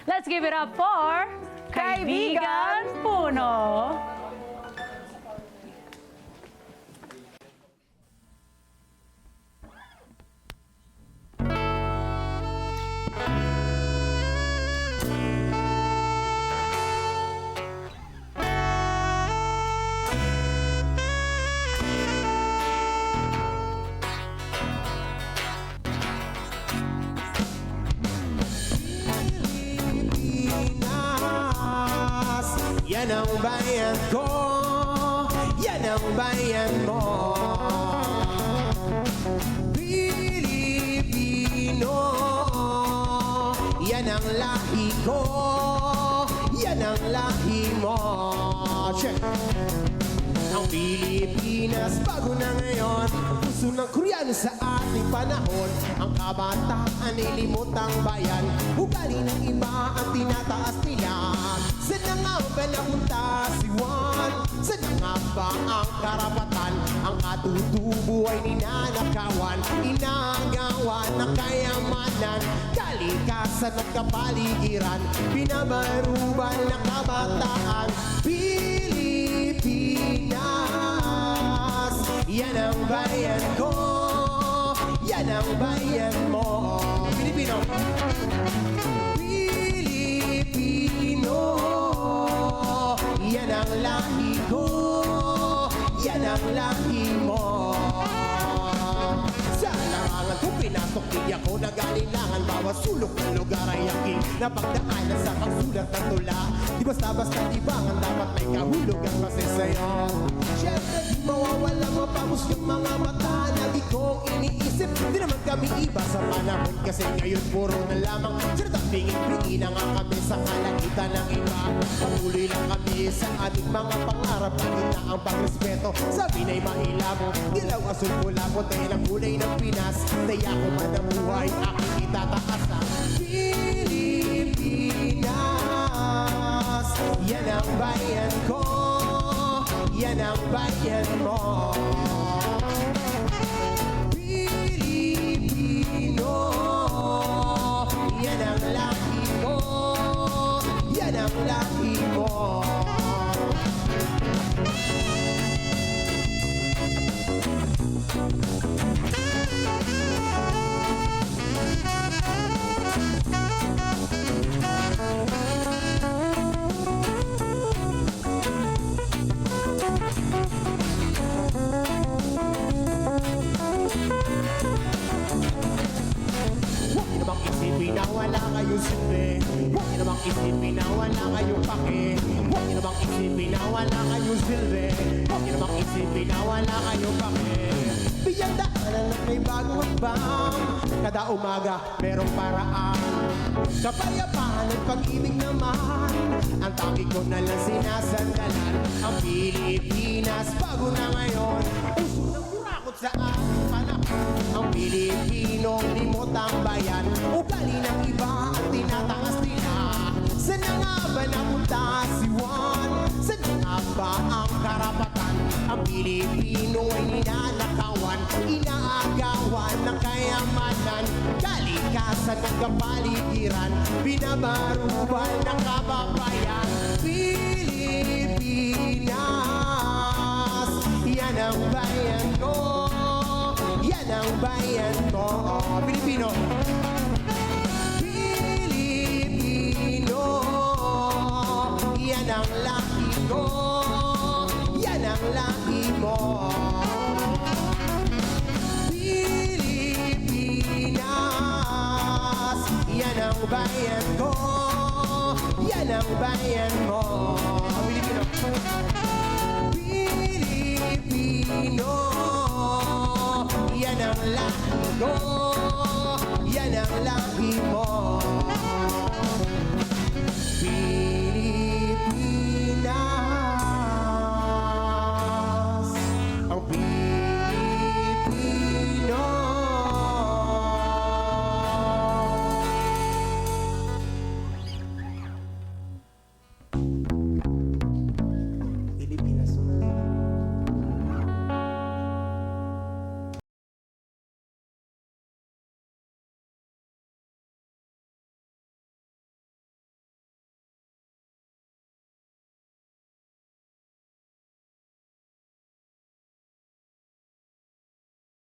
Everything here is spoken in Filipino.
Let's give it up for Kaibigan Puno! Yan ang bayan ko, yan ang bayan mo. Pilipino, yan ang lahi ko, yan ang lahi mo. Check! Ang Pilipinas bago na ngayon, puso ng Koreano sa ating panahon. Ang kabataan ay limotang bayan, ugali ng iba ang tinataas nila. Saan na nga ba napunta si Juan? Saan na nga ba ang karapatan? Ang katutubo ay ninanakawan, inagawan ng kayamanan, kalikasan at kapaligiran, binabaruban ng kabataan. Pilipinas, yan ang bayan ko, yan ang bayan mo. Pilipino, Pilipino, yan ang lahi ko, yan ang lahi mo. Sa larangan kung pinasok di ako nag-alinlangan, bawat sulok ng lugar ay aking napagdaanan sa pagsulat ng tula. Di basta-basta libangan, dapat may kahulugan kasi sa'yo. Siyempre di mawawala mapamos yung mga mata. Lagi kong iniisip, di naman kami iba sa panahon, kasi ngayon puro na lamang sinatang pingin-pingin na nga kami sa kalagitan ng iba. Patuloy lang kami sa ating mga pangarap, kahit na ang pagrespeto sa binay mailamo. Dilaw, asul, pula, puti ng kulay ng Pinas. Daya ko man ang buhay, aking itataas ang Pilipinas. Yan ang bayan ko, yan ang bayan mo. Pilipino, yan ang lahi ko, yan ang lahi mo. Isipin na wala kayong silbi, huwag niyo namang isipin na wala kayong pake. Huwag niyo namang isipin na wala kayong silbi, huwag niyo namang isipin na wala kayong pake. Bigyan daanan at may bagong hakbang, kada umaga merong paraan. Kapayapaan at pag-ibig naman, ang tangi ko na lang sinasandalan. Ang Pilipinas bago na ngayon, puso ng kurakot sa ating panahon. Ang Pilipinong limotang bayan, ugali ng iba ang tinataas nila. Saan na nga ba napunta si Juan? Saan na nga ba ang karapatan? Ang Pilipino ay ninanakawan, inaagawan ng kayamanan, kalikasan at kapaligiran, binabaruban ng kababayan. Pilipinas, yan ang bayan ko, yan ang bayan ko. Pilipino, Pilipino, yan ang lahi ko, yan ang lahi mo. Pilipinas, yan ang bayan ko, yan ang bayan mo. Pilipino, Pilipino, yan ang lahi ko, yan ang lahi mo.